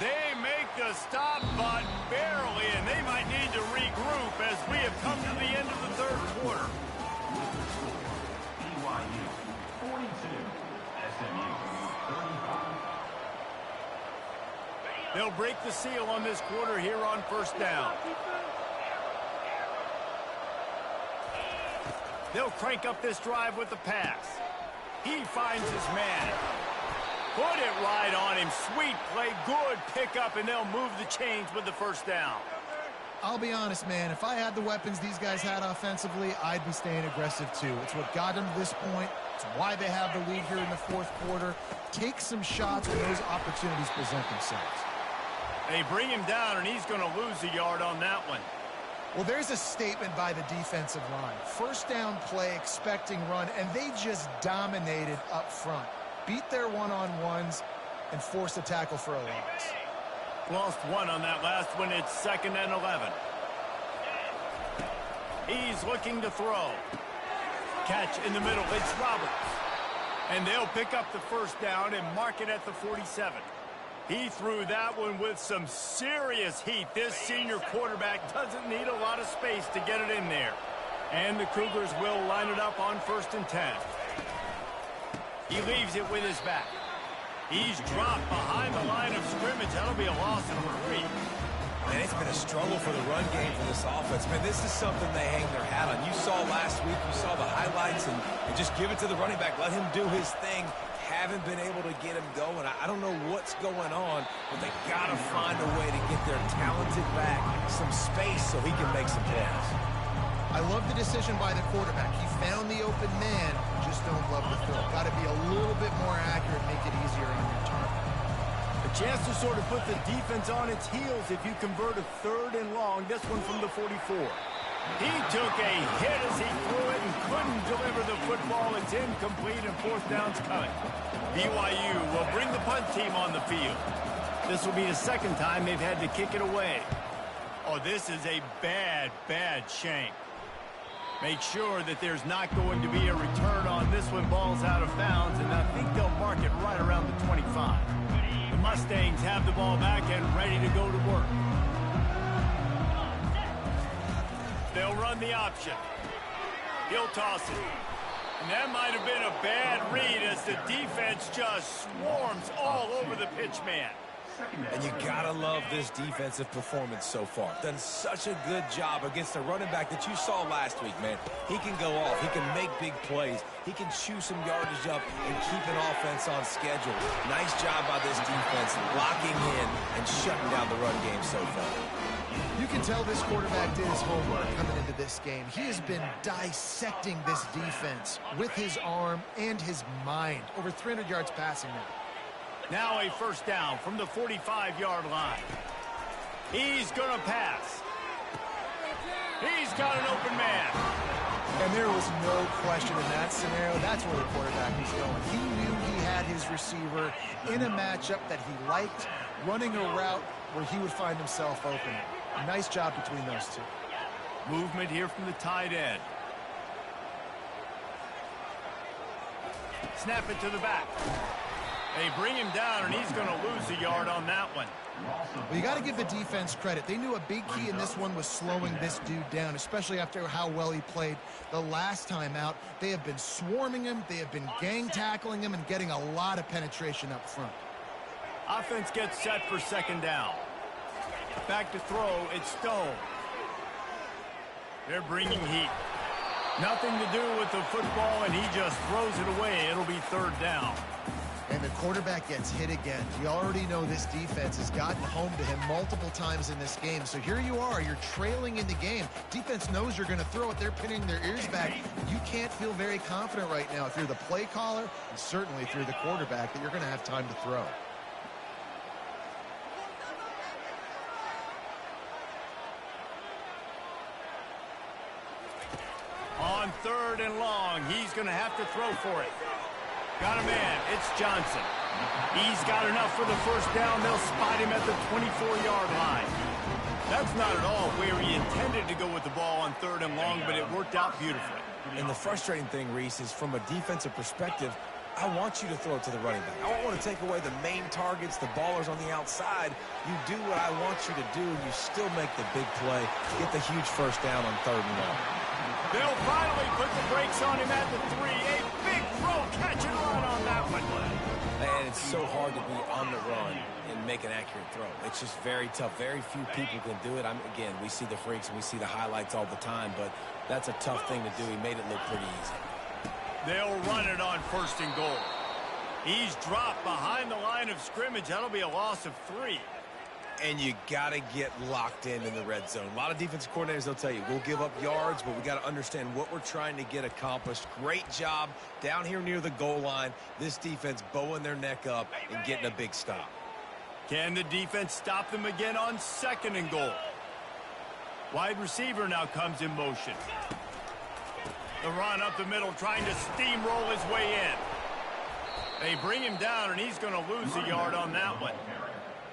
They make the stop, but barely, and they might need to regroup as we have come to the end of the third quarter. BYU 42. SMU 35. They'll break the seal on this quarter here on first down. They'll crank up this drive with the pass. He finds his man. Put it right on him. Sweet play, good pickup, and they'll move the chains with the first down. I'll be honest, man, if I had the weapons these guys had offensively, I'd be staying aggressive too. It's what got them to this point. It's why they have the lead here in the fourth quarter. Take some shots when those opportunities present themselves. They bring him down, and he's going to lose a yard on that one. Well, there's a statement by the defensive line. First down play, expecting run, and they just dominated up front. Beat their one-on-ones and forced a tackle for a loss. Lost one on that last one. It's 2nd and 11. He's looking to throw. Catch in the middle. It's Roberts. And they'll pick up the first down and mark it at the 47. He threw that one with some serious heat. This senior quarterback doesn't need a lot of space to get it in there. And the Cougars will line it up on 1st and 10. He leaves it with his back. He's dropped behind the line of scrimmage. That'll be a loss of 3. Man, it's been a struggle for the run game for this offense. Man, this is something they hang their hat on. You saw last week, you saw the highlights, and just give it to the running back. Let him do his thing. Haven't been able to get him going. I don't know what's going on, but they got to find a way to get their talented back some space so he can make some plays. I love the decision by the quarterback. He found the open man, just don't love the throw. Got to be a little bit more accurate, make it easier on your target. The Chance to sort of put the defense on its heels if you convert a 3rd and long. This one from the 44. He took a hit as he threw it and couldn't deliver the football. It's incomplete and 4th down's coming. BYU will bring the punt team on the field. This will be the 2nd time they've had to kick it away. Oh, this is a bad, bad shank. Make sure that there's not going to be a return on this one. Ball's out of bounds, and I think they'll mark it right around the 25. The Mustangs have the ball back and ready to go to work. They'll run the option. He'll toss it. And that might have been a bad read as the defense just swarms all over the pitch man. And you gotta love this defensive performance so far. Done such a good job against a running back that you saw last week, man. He can go off. He can make big plays. He can chew some yardage up and keep an offense on schedule. Nice job by this defense locking in and shutting down the run game so far. You can tell this quarterback did his homework coming into this game. He has been dissecting this defense with his arm and his mind. Over 300 yards passing now. Now a 1st down from the 45-yard line. He's going to pass. He's got an open man. And there was no question in that scenario. That's where the quarterback was going. He knew he had his receiver in a matchup that he liked, running a route where he would find himself open. Nice job between those two. Movement here from the tight end. Snap it to the back. They bring him down, and he's going to lose a yard on that one. Well, you got to give the defense credit. They knew a big key in this one was slowing this dude down, especially after how well he played the last time out. They have been swarming him. They have been gang tackling him and getting a lot of penetration up front. Offense gets set for 2nd down. Back to throw, it's Stone. They're bringing heat. Nothing to do with the football, and he just throws it away. It'll be 3rd down. And the quarterback gets hit again. You already know this defense has gotten home to him multiple times in this game. So here you are. You're trailing in the game. Defense knows you're going to throw it. They're pinning their ears back. You can't feel very confident right now if you're the play caller, and certainly if you're the quarterback, that you're going to have time to throw. On 3rd and long, he's going to have to throw for it. Got a man. It's Johnson. He's got enough for the 1st down. They'll spot him at the 24-yard line. That's not at all where he intended to go with the ball on 3rd and long, but it worked out beautifully. And the frustrating thing, Reese, is from a defensive perspective, I want you to throw it to the running back. I don't want to take away the main targets, the ballers on the outside. You do what I want you to do, and you still make the big play, get the huge 1st down on 3rd and long. They'll finally put the brakes on him at the 3. A big throw, catch and run on that one. And it's so hard to be on the run and make an accurate throw. It's just very tough. Very few people can do it. Again, we see the freaks and we see the highlights all the time, but that's a tough thing to do. He made it look pretty easy. They'll run it on 1st and goal. He's dropped behind the line of scrimmage. That'll be a loss of 3. And you got to get locked in the red zone. A lot of defensive coordinators, they'll tell you, we'll give up yards, but we got to understand what we're trying to get accomplished. Great job down here near the goal line. This defense bowing their neck up and getting a big stop. Can the defense stop them again on 2nd and goal? Wide receiver now comes in motion. The run up the middle, trying to steamroll his way in. They bring him down, and he's going to lose a yard on that one.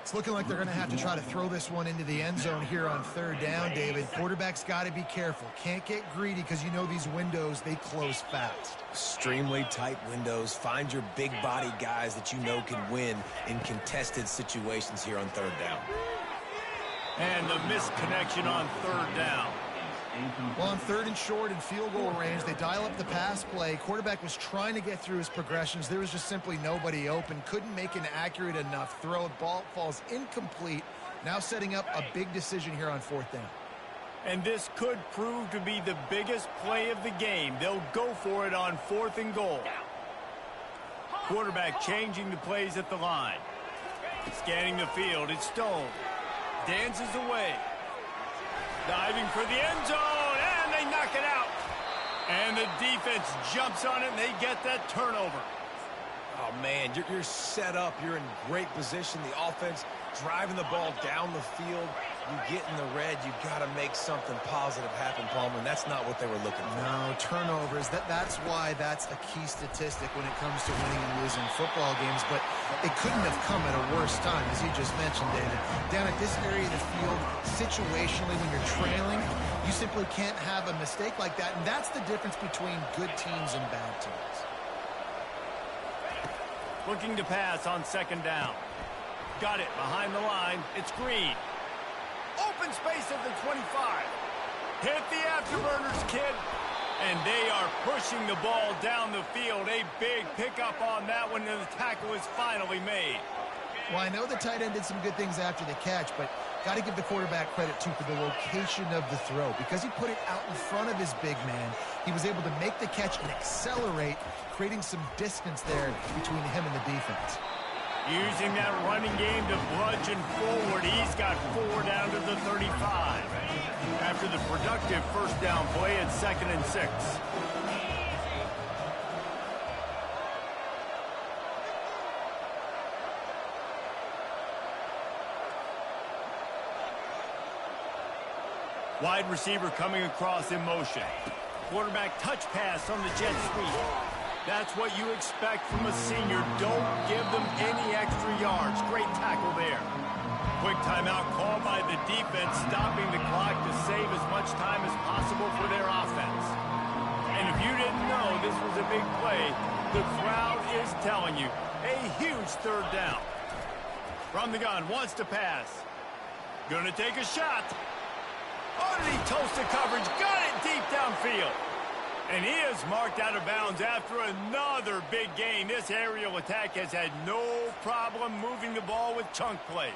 It's looking like they're going to have to try to throw this one into the end zone here on 3rd down, David. Quarterback's got to be careful. Can't get greedy because you know these windows, they close fast. Extremely tight windows. Find your big body guys that you know can win in contested situations here on 3rd down. And the missed connection on 3rd down. Well, on 3rd and short and field goal range, they dial up the pass play. Quarterback was trying to get through his progressions. There was just simply nobody open. Couldn't make an accurate enough throw. Ball falls incomplete. Now setting up a big decision here on 4th down. And this could prove to be the biggest play of the game. They'll go for it on 4th and goal. Quarterback changing the plays at the line. Scanning the field. It's Stone. Dances away. Diving for the end zone, and they knock it out. And the defense jumps on it, and they get that turnover. Oh, man, you're set up. You're in great position. The offense driving the ball down the field. You get in the red, you got to make something positive happen, Palmer, and that's not what they were looking for. No, turnovers. That's why that's a key statistic when it comes to winning and losing football games, but it couldn't have come at a worse time, as you just mentioned, David. Down at this area of the field, situationally, when you're trailing, you simply can't have a mistake like that, and that's the difference between good teams and bad teams. Looking to pass on second down. Got it behind the line. It's Green. Open space at the 25. Hit the afterburners, kid. And they are pushing the ball down the field. A big pickup on that one, and the tackle is finally made. Well, I know the tight end did some good things after the catch, but got to give the quarterback credit, too, for the location of the throw. Because he put it out in front of his big man, he was able to make the catch and accelerate, creating some distance there between him and the defense. Using that running game to bludgeon forward. He's got 4 down to the 35. After the productive first down play at 2nd and 6. Wide receiver coming across in motion. Quarterback touch pass on the jet sweep. That's what you expect from a senior. Don't give them any extra yards. Great tackle there. Quick timeout called by the defense, stopping the clock to save as much time as possible for their offense. And if you didn't know this was a big play, the crowd is telling you. A huge third down. From the gun, wants to pass. Gonna take a shot. Underneath toasted coverage, got it deep downfield. And he is marked out of bounds after another big gain. This aerial attack has had no problem moving the ball with chunk plays.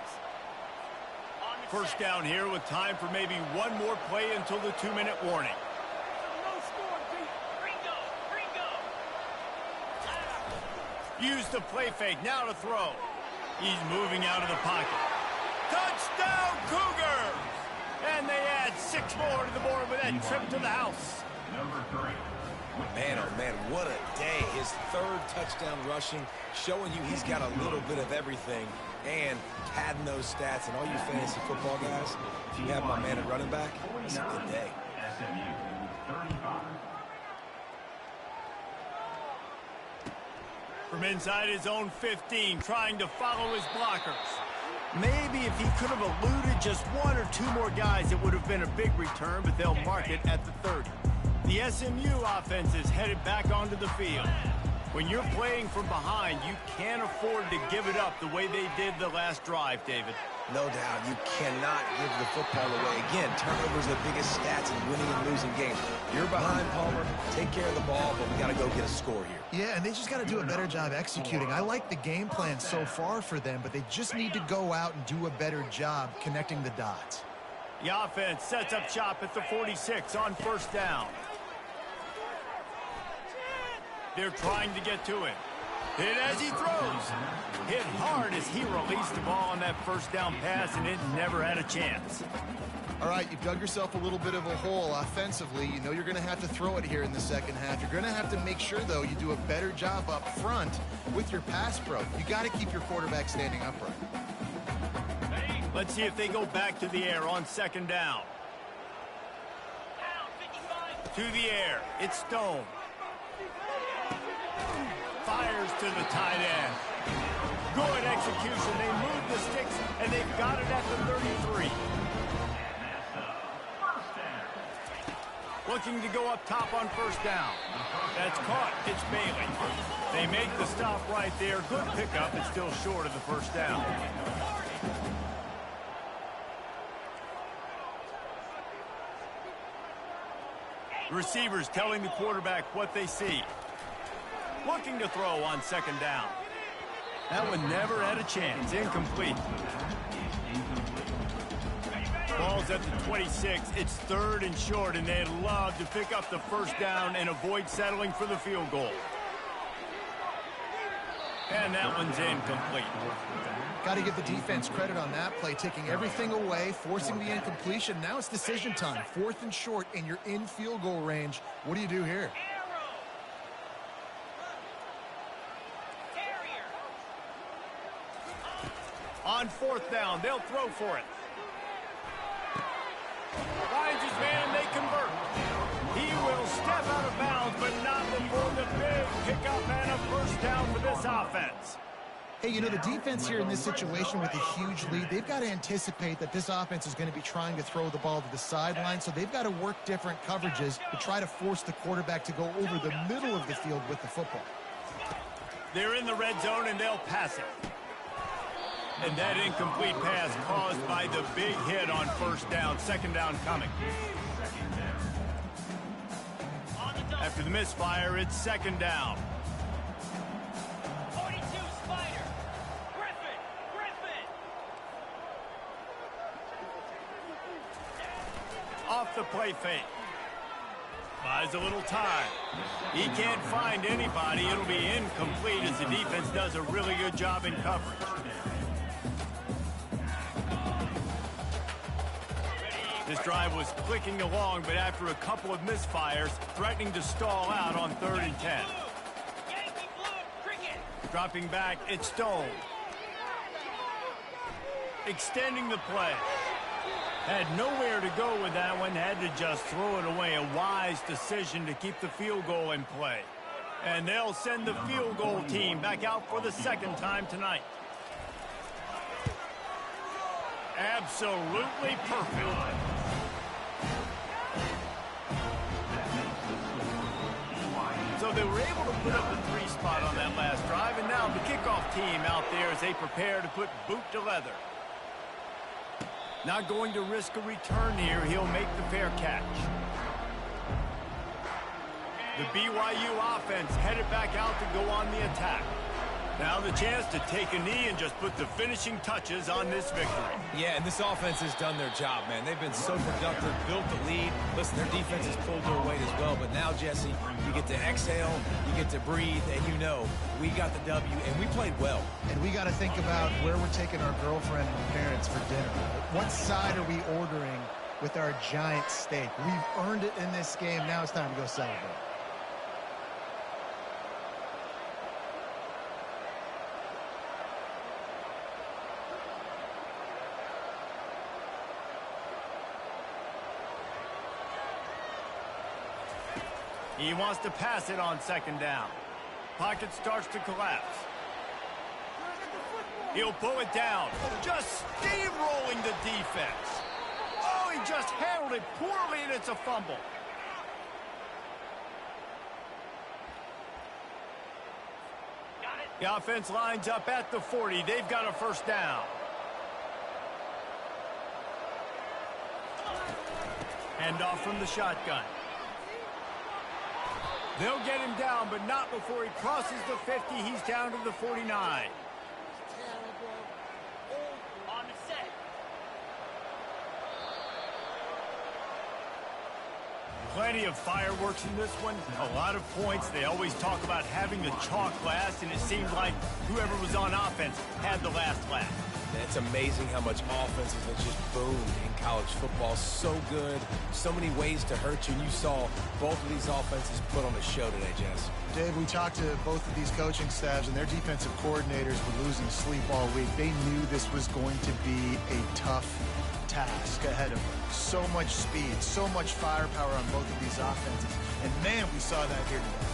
First down here with time for maybe one more play until the 2-minute warning. Use the play fake, now to throw. He's moving out of the pocket. Touchdown, Cougars! And they add 6 more to the board with that trip to the house. Number 3. Man, oh man, what a day. His 3rd touchdown rushing, showing you he's got a little bit of everything, and padding those stats. And all you fantasy football guys, if you have my man at running back, it's a good day. SMU 35. From inside his own 15, trying to follow his blockers. Maybe if he could have eluded just 1 or 2 more guys, it would have been a big return, but they'll mark it at the 30. The SMU offense is headed back onto the field. When you're playing from behind, you can't afford to give it up the way they did the last drive, David. No doubt, you cannot give the football away. Again, turnovers are the biggest stats in winning and losing games. You're behind, Palmer. Take care of the ball, but we got to go get a score here. Yeah, and they just got to do a better job executing. I like the game plan so far for them, but they just need to go out and do a better job connecting the dots. The offense sets up shop at the 46 on first down. They're trying to get to him. Hit as he throws. Hit hard as he released the ball on that first down pass, and it never had a chance. All right, you've dug yourself a little bit of a hole offensively. You know you're going to have to throw it here in the second half. You're going to have to make sure, though, you do a better job up front with your pass pro. You got to keep your quarterback standing upright. Let's see if they go back to the air on second down. To the air. It's Stone. Fires to the tight end. Good execution. They moved the sticks, and they've got it at the 33. Looking to go up top on first down. That's caught. It's Bailey. They make the stop right there. Good pickup. It's still short of the first down. The receivers telling the quarterback what they see. Looking to throw on second down. That one never had a chance. Incomplete. Ball's at the 26. It's 3rd and short, and they'd love to pick up the first down and avoid settling for the field goal. And that one's incomplete. Got to give the defense credit on that play, taking everything away, forcing the incompletion. Now it's decision time. 4th and short, and you're in field goal range. What do you do here? On fourth down, they'll throw for it. Finds his man, and they convert. He will step out of bounds, but not before the big pickup and a first down for this offense. Hey, you know, the defense here in this situation with a huge lead, they've got to anticipate that this offense is going to be trying to throw the ball to the sideline, so they've got to work different coverages to try to force the quarterback to go over the middle of the field with the football. They're in the red zone, and they'll pass it. And that incomplete pass caused by the big hit on first down. Second down coming. After the misfire, it's second down. 42 Spider. Griffin. Off the play fake. Buys a little time. He can't find anybody. It'll be incomplete as the defense does a really good job in coverage. This drive was clicking along, but after a couple of misfires, threatening to stall out on 3rd and 10. Dropping back, it's Stone. Extending the play. Had nowhere to go with that one, had to just throw it away. A wise decision to keep the field goal in play. And they'll send the field goal team back out for the second time tonight. Absolutely perfect. So they were able to put up the 3 spot on that last drive, and now the kickoff team out there as they prepare to put boot to leather. Not going to risk a return here. He'll make the fair catch. The BYU offense headed back out to go on the attack. Now the chance to take a knee and just put the finishing touches on this victory. Yeah, and this offense has done their job, man. They've been so productive, built the lead. Listen, their defense has pulled their weight as well. But now, Jesse, you get to exhale, you get to breathe, and you know we got the W, and we played well. And we got to think about where we're taking our girlfriend and parents for dinner. What side are we ordering with our giant steak? We've earned it in this game. Now it's time to go celebrate. He wants to pass it on second down. Pocket starts to collapse. He'll pull it down. Just steamrolling the defense. Oh, he just handled it poorly, and it's a fumble. The offense lines up at the 40. They've got a first down. Hand off from the shotgun. They'll get him down, but not before he crosses the 50. He's down to the 49. On the set. Plenty of fireworks in this one. A lot of points. They always talk about having the chalk last, and it seemed like whoever was on offense had the last laugh. It's amazing how much offenses have just boomed in college football. So good, so many ways to hurt you. And you saw both of these offenses put on a show today, Jess. Dave, we talked to both of these coaching staffs, and their defensive coordinators were losing sleep all week. They knew this was going to be a tough task ahead of them. So much speed, so much firepower on both of these offenses. And, man, we saw that here today.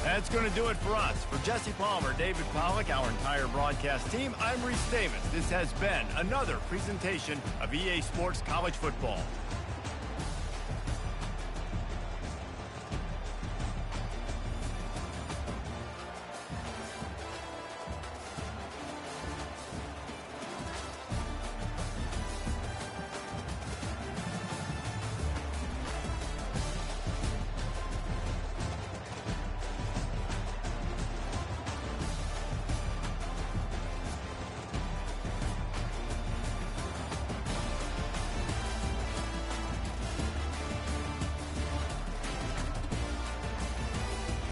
That's going to do it for us. For Jesse Palmer, David Pollack, our entire broadcast team, I'm Reese Davis. This has been another presentation of EA Sports College Football.